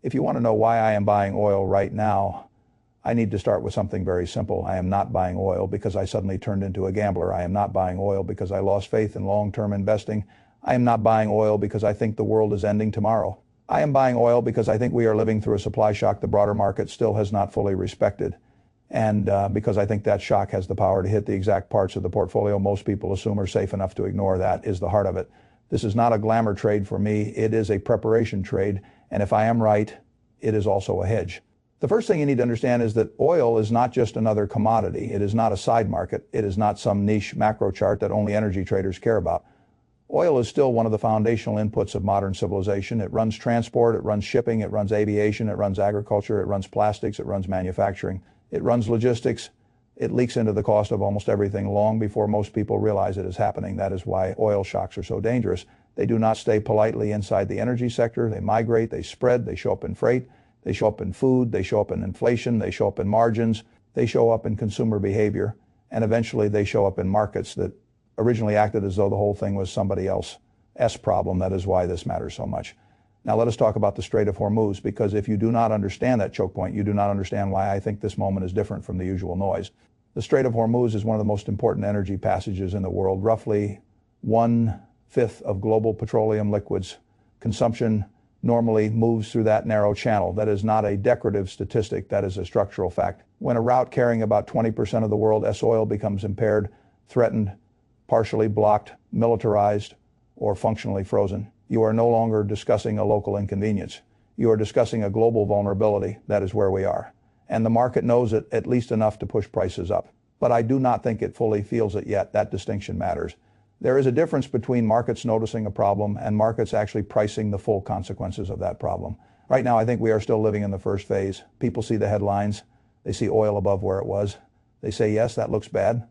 If you want to know why I am buying oil right now, I need to start with something very simple. I am not buying oil because I suddenly turned into a gambler. I am not buying oil because I lost faith in long-term investing. I am not buying oil because I think the world is ending tomorrow. I am buying oil because I think we are living through a supply shock the broader market still has not fully respected. And because I think that shock has the power to hit the exact parts of the portfolio most people assume are safe enough to ignore. That is the heart of it. This is not a glamour trade for me. It is a preparation trade. And if I am right, it is also a hedge. The first thing you need to understand is that oil is not just another commodity. It is not a side market. It is not some niche macro chart that only energy traders care about. Oil is still one of the foundational inputs of modern civilization. It runs transport, it runs shipping, it runs aviation, it runs agriculture, it runs plastics, it runs manufacturing, it runs logistics. It leaks into the cost of almost everything long before most people realize it is happening. That is why oil shocks are so dangerous. They do not stay politely inside the energy sector. They migrate, they spread, they show up in freight. They show up in food, they show up in inflation, they show up in margins, they show up in consumer behavior, and eventually they show up in markets that originally acted as though the whole thing was somebody else's problem. That is why this matters so much. Now let us talk about the Strait of Hormuz, because if you do not understand that choke point, you do not understand why I think this moment is different from the usual noise. The Strait of Hormuz is one of the most important energy passages in the world. Roughly 1/5 of global petroleum liquids consumption normally moves through that narrow channel. That is not a decorative statistic, that is a structural fact. When a route carrying about 20% of the world's oil becomes impaired, threatened, partially blocked, militarized, or functionally frozen, you are no longer discussing a local inconvenience. You are discussing a global vulnerability. That is where we are. And the market knows it at least enough to push prices up. But I do not think it fully feels it yet. That distinction matters. There is a difference between markets noticing a problem and markets actually pricing the full consequences of that problem. Right now, I think we are still living in the first phase. People see the headlines. They see oil above where it was. They say, yes, that looks bad.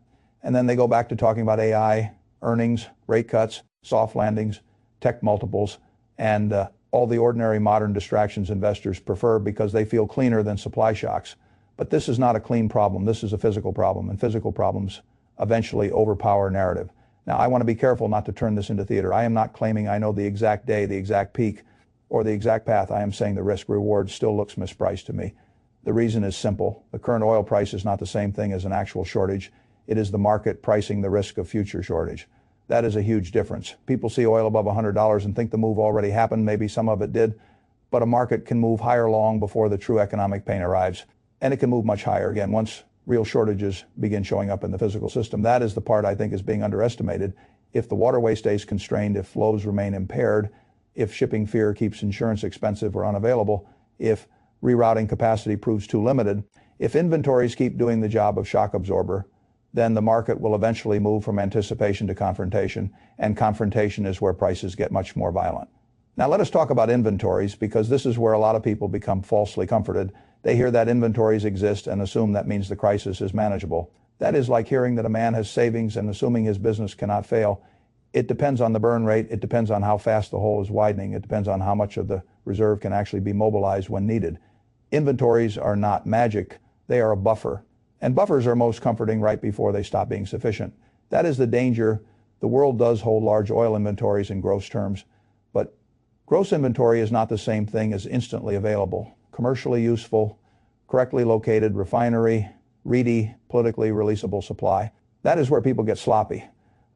And then they go back to talking about AI, earnings, rate cuts, soft landings, tech multiples, and all the ordinary modern distractions investors prefer because they feel cleaner than supply shocks. But this is not a clean problem. This is a physical problem, and physical problems eventually overpower narrative. Now, I want to be careful not to turn this into theater. I am not claiming I know the exact day, the exact peak, or the exact path. I am saying the risk-reward still looks mispriced to me. The reason is simple. The current oil price is not the same thing as an actual shortage. It is the market pricing the risk of future shortage. That is a huge difference. People see oil above $100 and think the move already happened. Maybe some of it did. But a market can move higher long before the true economic pain arrives. And it can move much higher again once real shortages begin showing up in the physical system. That is the part I think is being underestimated. If the waterway stays constrained, if flows remain impaired, if shipping fear keeps insurance expensive or unavailable, if rerouting capacity proves too limited, if inventories keep doing the job of shock absorber, then the market will eventually move from anticipation to confrontation, and confrontation is where prices get much more violent. Now let us talk about inventories, because this is where a lot of people become falsely comforted. They hear that inventories exist and assume that means the crisis is manageable. That is like hearing that a man has savings and assuming his business cannot fail. It depends on the burn rate. It depends on how fast the hole is widening. It depends on how much of the reserve can actually be mobilized when needed. Inventories are not magic. They are a buffer. And buffers are most comforting right before they stop being sufficient. That is the danger. The world does hold large oil inventories in gross terms, but gross inventory is not the same thing as instantly available, commercially useful, correctly located refinery, reedy, politically releasable supply. That is where people get sloppy.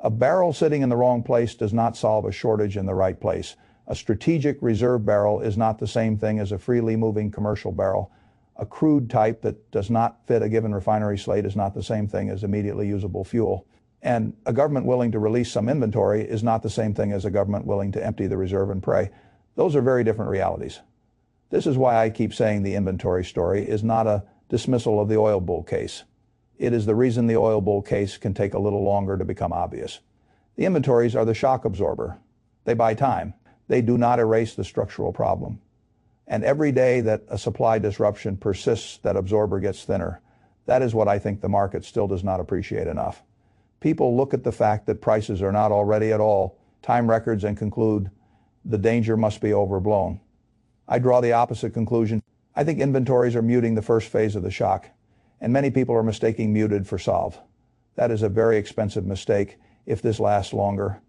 A barrel sitting in the wrong place does not solve a shortage in the right place. A strategic reserve barrel is not the same thing as a freely moving commercial barrel. A crude type that does not fit a given refinery slate is not the same thing as immediately usable fuel. And a government willing to release some inventory is not the same thing as a government willing to empty the reserve and pray. Those are very different realities. This is why I keep saying the inventory story is not a dismissal of the oil bull case. It is the reason the oil bull case can take a little longer to become obvious. The inventories are the shock absorber. They buy time. They do not erase the structural problem. And every day that a supply disruption persists, that absorber gets thinner. That is what I think the market still does not appreciate enough. People look at the fact that prices are not already at all time records and conclude the danger must be overblown. I draw the opposite conclusion. I think inventories are muting the first phase of the shock, and many people are mistaking muted for solve. That is a very expensive mistake if this lasts longer.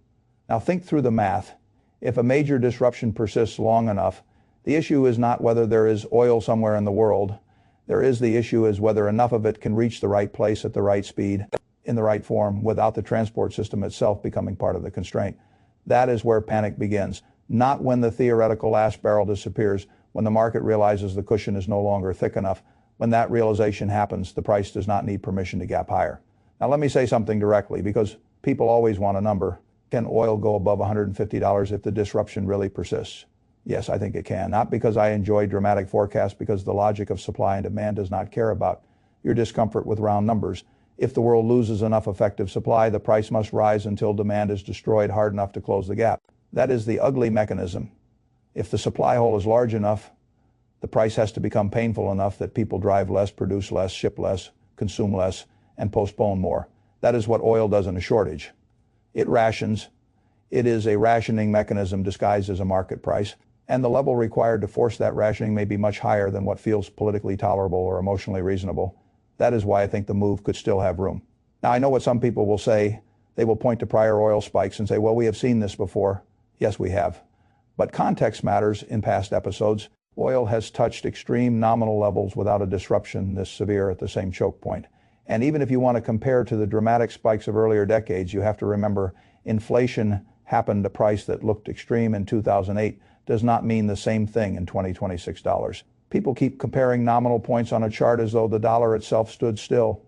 Now think through the math. If a major disruption persists long enough, The issue is not whether there is oil somewhere in the world. The issue is whether enough of it can reach the right place at the right speed, in the right form, without the transport system itself becoming part of the constraint. That is where panic begins. Not when the theoretical last barrel disappears, when the market realizes the cushion is no longer thick enough. When that realization happens, the price does not need permission to gap higher. Now let me say something directly, because people always want a number. Can oil go above $150 if the disruption really persists? Yes, I think it can. Not because I enjoy dramatic forecasts, because the logic of supply and demand does not care about your discomfort with round numbers. If the world loses enough effective supply, the price must rise until demand is destroyed hard enough to close the gap. That is the ugly mechanism. If the supply hole is large enough, the price has to become painful enough that people drive less, produce less, ship less, consume less, and postpone more. That is what oil does in a shortage. It rations. It is a rationing mechanism disguised as a market price, and the level required to force that rationing may be much higher than what feels politically tolerable or emotionally reasonable. That is why I think the move could still have room. Now, I know what some people will say. They will point to prior oil spikes and say, well, we have seen this before. Yes, we have. But context matters in past episodes. Oil has touched extreme nominal levels without a disruption this severe at the same choke point. And even if you want to compare to the dramatic spikes of earlier decades, you have to remember inflation happened a price that looked extreme in 2008 does not mean the same thing in 2026 dollars. People keep comparing nominal points on a chart as though the dollar itself stood still.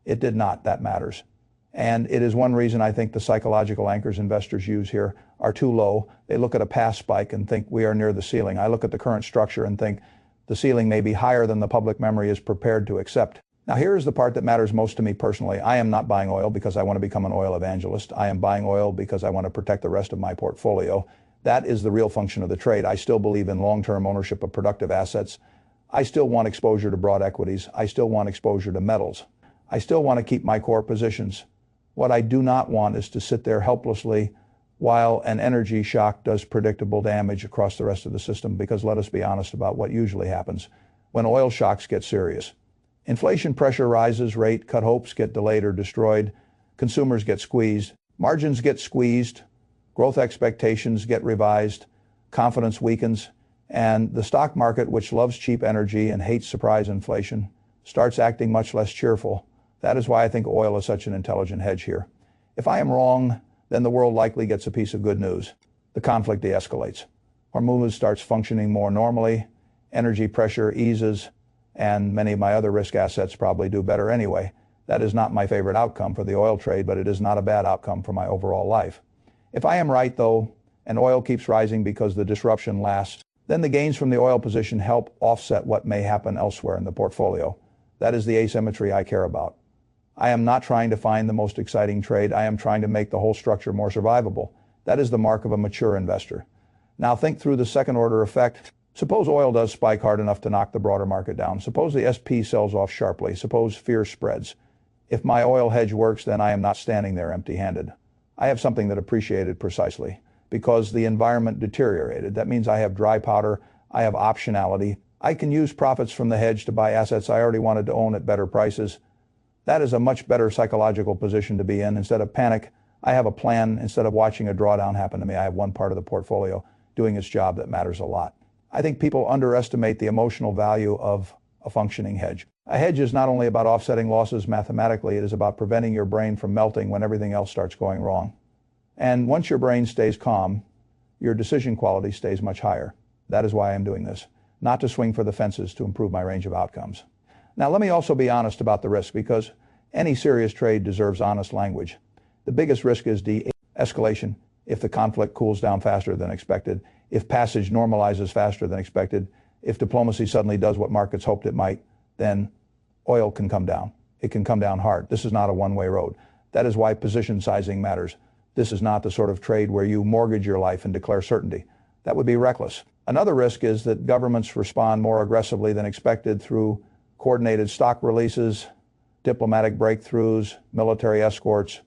It did not. That matters. And it is one reason I think the psychological anchors investors use here are too low. They look at a past spike and think we are near the ceiling. I look at the current structure and think the ceiling may be higher than the public memory is prepared to accept. Now here is the part that matters most to me personally. I am not buying oil because I want to become an oil evangelist. I am buying oil because I want to protect the rest of my portfolio. That is the real function of the trade. I still believe in long-term ownership of productive assets. I still want exposure to broad equities. I still want exposure to metals. I still want to keep my core positions. What I do not want is to sit there helplessly while an energy shock does predictable damage across the rest of the system, because let us be honest about what usually happens when oil shocks get serious. Inflation pressure rises, rate cut hopes get delayed or destroyed, consumers get squeezed, margins get squeezed, growth expectations get revised, confidence weakens, and the stock market, which loves cheap energy and hates surprise inflation, starts acting much less cheerful. That is why I think oil is such an intelligent hedge here. If I am wrong, then the world likely gets a piece of good news. The conflict de-escalates. Hormuz starts functioning more normally, energy pressure eases, and many of my other risk assets probably do better anyway. That is not my favorite outcome for the oil trade, but it is not a bad outcome for my overall life. If I am right, though, and oil keeps rising because the disruption lasts, then the gains from the oil position help offset what may happen elsewhere in the portfolio. That is the asymmetry I care about. I am not trying to find the most exciting trade. I am trying to make the whole structure more survivable. That is the mark of a mature investor. Now think through the second order effect. Suppose oil does spike hard enough to knock the broader market down. Suppose the SP sells off sharply. Suppose fear spreads. If my oil hedge works, then I am not standing there empty-handed. I have something that appreciated precisely because the environment deteriorated. That means I have dry powder. I have optionality. I can use profits from the hedge to buy assets I already wanted to own at better prices. That is a much better psychological position to be in. Instead of panic, I have a plan. Instead of watching a drawdown happen to me, I have one part of the portfolio doing its job that matters a lot. I think people underestimate the emotional value of a functioning hedge. A hedge is not only about offsetting losses mathematically, it is about preventing your brain from melting when everything else starts going wrong. And once your brain stays calm, your decision quality stays much higher. That is why I'm doing this, not to swing for the fences to improve my range of outcomes. Now, let me also be honest about the risk, because any serious trade deserves honest language. The biggest risk is de-escalation. If the conflict cools down faster than expected, if passage normalizes faster than expected, if diplomacy suddenly does what markets hoped it might, then oil can come down. It can come down hard. This is not a one-way road. That is why position sizing matters. This is not the sort of trade where you mortgage your life and declare certainty. That would be reckless. Another risk is that governments respond more aggressively than expected through coordinated stock releases, diplomatic breakthroughs, military escorts,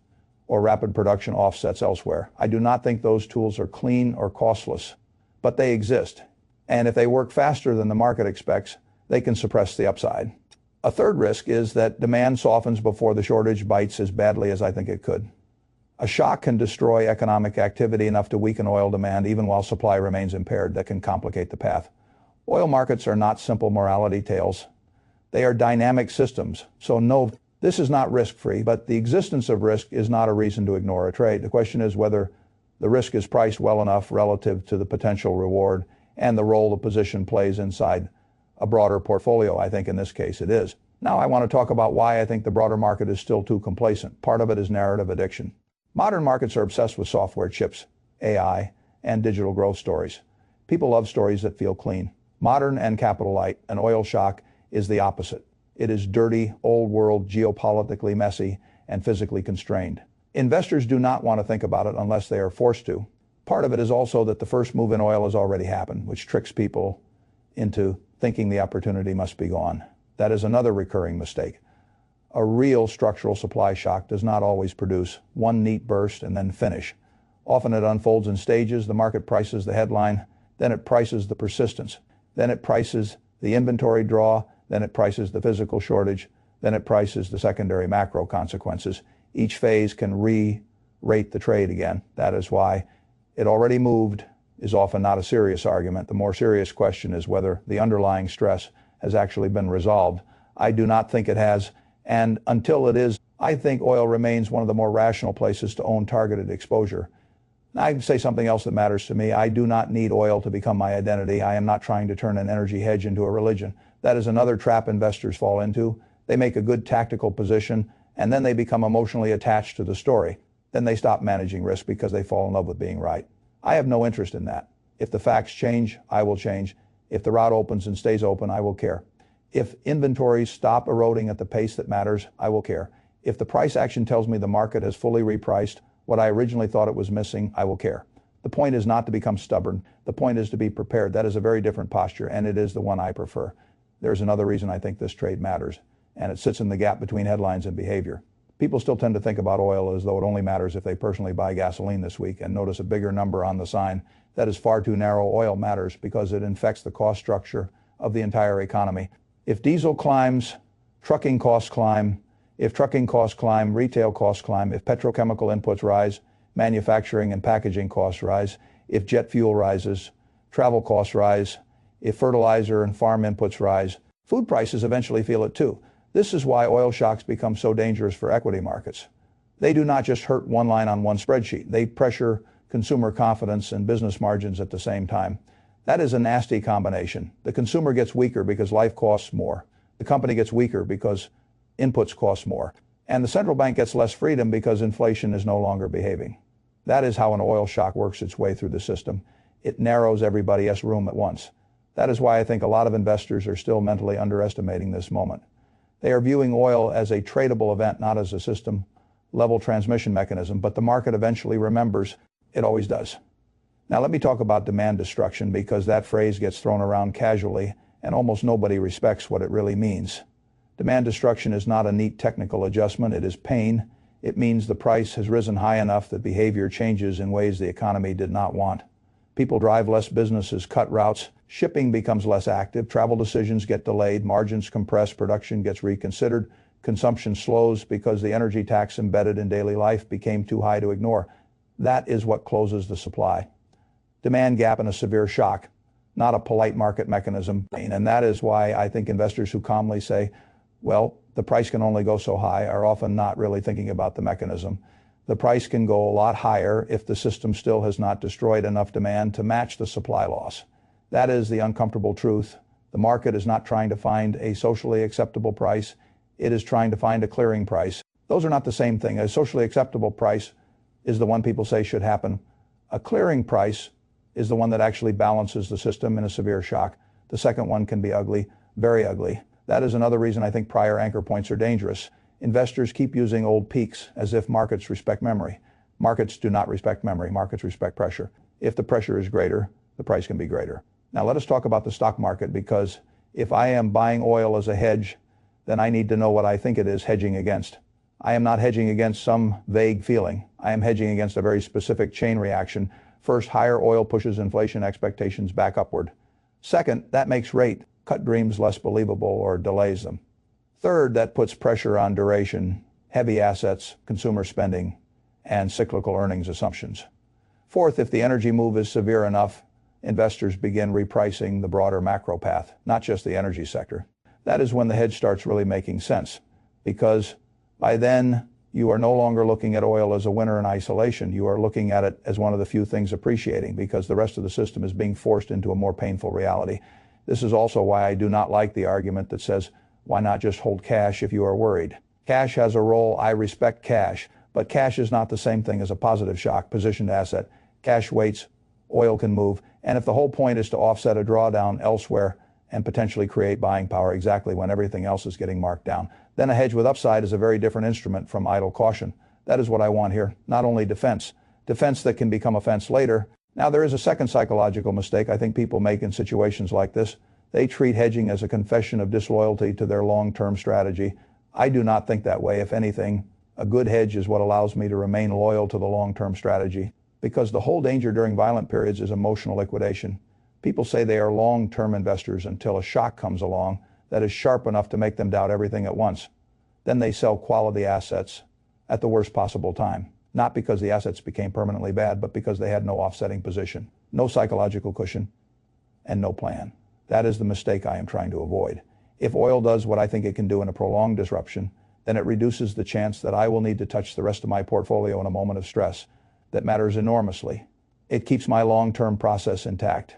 or rapid production offsets elsewhere. I do not think those tools are clean or costless, but they exist. And if they work faster than the market expects, they can suppress the upside. A third risk is that demand softens before the shortage bites as badly as I think it could. A shock can destroy economic activity enough to weaken oil demand even while supply remains impaired. That can complicate the path. Oil markets are not simple morality tales. They are dynamic systems. So no, this is not risk-free, but the existence of risk is not a reason to ignore a trade. The question is whether the risk is priced well enough relative to the potential reward and the role the position plays inside a broader portfolio. I think in this case it is. Now I want to talk about why I think the broader market is still too complacent. Part of it is narrative addiction. Modern markets are obsessed with software chips, AI, and digital growth stories. People love stories that feel clean. Modern and capital light, an oil shock is the opposite. It is dirty, old world, geopolitically messy, and physically constrained. Investors do not want to think about it unless they are forced to. Part of it is also that the first move in oil has already happened, which tricks people into thinking the opportunity must be gone. That is another recurring mistake. A real structural supply shock does not always produce one neat burst and then finish. Often it unfolds in stages. The market prices the headline, then it prices the persistence, then it prices the inventory draw, then it prices the physical shortage, then it prices the secondary macro consequences. Each phase can re-rate the trade again. That is why it already moved is often not a serious argument. The more serious question is whether the underlying stress has actually been resolved. I do not think it has, and until it is, I think oil remains one of the more rational places to own targeted exposure. Now, I can say something else that matters to me. I do not need oil to become my identity. I am not trying to turn an energy hedge into a religion. That is another trap investors fall into. They make a good tactical position, and then they become emotionally attached to the story. Then they stop managing risk because they fall in love with being right. I have no interest in that. If the facts change, I will change. If the route opens and stays open, I will care. If inventories stop eroding at the pace that matters, I will care. If the price action tells me the market has fully repriced what I originally thought it was missing, I will care. The point is not to become stubborn. The point is to be prepared. That is a very different posture, and it is the one I prefer. There's another reason I think this trade matters, and it sits in the gap between headlines and behavior. People still tend to think about oil as though it only matters if they personally buy gasoline this week and notice a bigger number on the sign. That is far too narrow. Oil matters because it infects the cost structure of the entire economy. If diesel climbs, trucking costs climb. If trucking costs climb, retail costs climb. If petrochemical inputs rise, manufacturing and packaging costs rise. If jet fuel rises, travel costs rise. If fertilizer and farm inputs rise, food prices eventually feel it too. This is why oil shocks become so dangerous for equity markets. They do not just hurt one line on one spreadsheet. They pressure consumer confidence and business margins at the same time. That is a nasty combination. The consumer gets weaker because life costs more. The company gets weaker because inputs cost more. And the central bank gets less freedom because inflation is no longer behaving. That is how an oil shock works its way through the system. It narrows everybody's room at once. That is why I think a lot of investors are still mentally underestimating this moment. They are viewing oil as a tradable event, not as a system-level transmission mechanism, but the market eventually remembers. It always does. Now let me talk about demand destruction, because that phrase gets thrown around casually and almost nobody respects what it really means. Demand destruction is not a neat technical adjustment. It is pain. It means the price has risen high enough that behavior changes in ways the economy did not want. People drive less, businesses cut routes, shipping becomes less active, travel decisions get delayed, margins compress, production gets reconsidered, consumption slows because the energy tax embedded in daily life became too high to ignore. That is what closes the supply. Demand gap in a severe shock, not a polite market mechanism. And that is why I think investors who calmly say, well, the price can only go so high, are often not really thinking about the mechanism. The price can go a lot higher if the system still has not destroyed enough demand to match the supply loss. That is the uncomfortable truth. The market is not trying to find a socially acceptable price. It is trying to find a clearing price. Those are not the same thing. A socially acceptable price is the one people say should happen. A clearing price is the one that actually balances the system in a severe shock. The second one can be ugly, very ugly. That is another reason I think prior anchor points are dangerous. Investors keep using old peaks as if markets respect memory. Markets do not respect memory. Markets respect pressure. If the pressure is greater, the price can be greater. Now let us talk about the stock market, because if I am buying oil as a hedge, then I need to know what I think it is hedging against. I am not hedging against some vague feeling. I am hedging against a very specific chain reaction. First, higher oil pushes inflation expectations back upward. Second, that makes rate cut dreams less believable or delays them. Third, that puts pressure on duration, heavy assets, consumer spending, and cyclical earnings assumptions. Fourth, if the energy move is severe enough, investors begin repricing the broader macro path, not just the energy sector. That is when the hedge starts really making sense, because by then you are no longer looking at oil as a winner in isolation. You are looking at it as one of the few things appreciating, because the rest of the system is being forced into a more painful reality. This is also why I do not like the argument that says, why not just hold cash if you are worried? Cash has a role. I respect cash, but cash is not the same thing as a positive shock positioned asset. Cash waits, oil can move, and if the whole point is to offset a drawdown elsewhere and potentially create buying power exactly when everything else is getting marked down, then a hedge with upside is a very different instrument from idle caution. That is what I want here, not only defense that can become offense later. Now, there is a second psychological mistake I think people make in situations like this. They treat hedging as a confession of disloyalty to their long-term strategy. I do not think that way. If anything, a good hedge is what allows me to remain loyal to the long-term strategy, because the whole danger during violent periods is emotional liquidation. People say they are long-term investors until a shock comes along that is sharp enough to make them doubt everything at once. Then they sell quality assets at the worst possible time, not because the assets became permanently bad, but because they had no offsetting position, no psychological cushion, and no plan. That is the mistake I am trying to avoid. If oil does what I think it can do in a prolonged disruption, then it reduces the chance that I will need to touch the rest of my portfolio in a moment of stress. That matters enormously. It keeps my long-term process intact.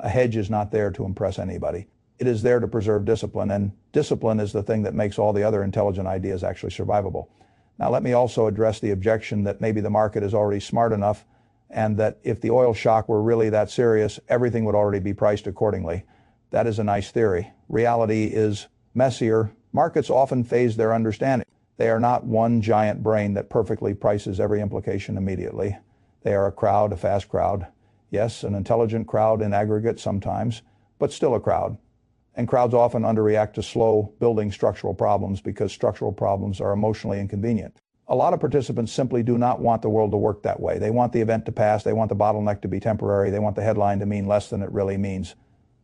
A hedge is not there to impress anybody. It is there to preserve discipline, and discipline is the thing that makes all the other intelligent ideas actually survivable. Now, let me also address the objection that maybe the market is already smart enough, and that if the oil shock were really that serious, everything would already be priced accordingly. That is a nice theory. Reality is messier. Markets often phase their understanding. They are not one giant brain that perfectly prices every implication immediately. They are a crowd, a fast crowd. Yes, an intelligent crowd in aggregate sometimes, but still a crowd. And crowds often underreact to slow building structural problems because structural problems are emotionally inconvenient. A lot of participants simply do not want the world to work that way. They want the event to pass. They want the bottleneck to be temporary. They want the headline to mean less than it really means.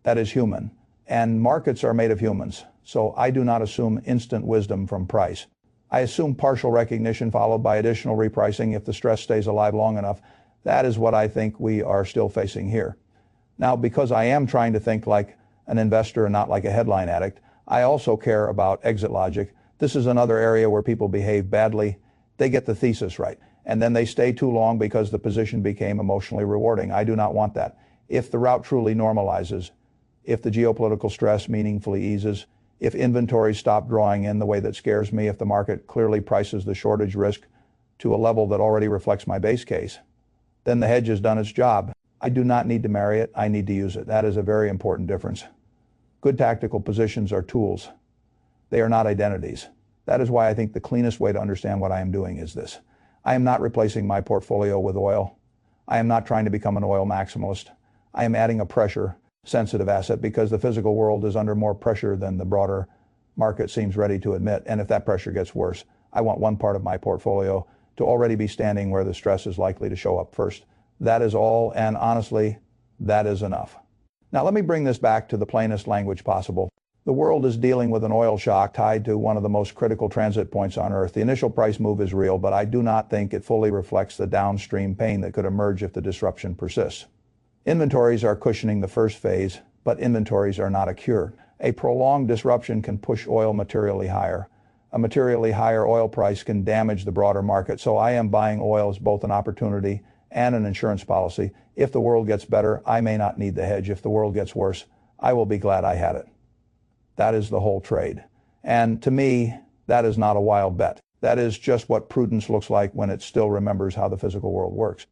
That is human. And markets are made of humans. So I do not assume instant wisdom from price. I assume partial recognition followed by additional repricing if the stress stays alive long enough. That is what I think we are still facing here. Now, because I am trying to think like an investor and not like a headline addict, I also care about exit logic. This is another area where people behave badly. They get the thesis right, and then they stay too long because the position became emotionally rewarding. I do not want that. If the route truly normalizes, if the geopolitical stress meaningfully eases, if inventories stop drawing in the way that scares me, if the market clearly prices the shortage risk to a level that already reflects my base case, then the hedge has done its job. I do not need to marry it. I need to use it. That is a very important difference. Good tactical positions are tools. They are not identities. That is why I think the cleanest way to understand what I am doing is this. I am not replacing my portfolio with oil. I am not trying to become an oil maximalist. I am adding a pressure-sensitive asset because the physical world is under more pressure than the broader market seems ready to admit. And if that pressure gets worse, I want one part of my portfolio to already be standing where the stress is likely to show up first. That is all, and honestly, that is enough. Now let me bring this back to the plainest language possible. The world is dealing with an oil shock tied to one of the most critical transit points on Earth. The initial price move is real, but I do not think it fully reflects the downstream pain that could emerge if the disruption persists. Inventories are cushioning the first phase, but inventories are not a cure. A prolonged disruption can push oil materially higher. A materially higher oil price can damage the broader market, so I am buying oil as both an opportunity and an insurance policy. If the world gets better, I may not need the hedge. If the world gets worse, I will be glad I had it. That is the whole trade. And to me, that is not a wild bet. That is just what prudence looks like when it still remembers how the physical world works.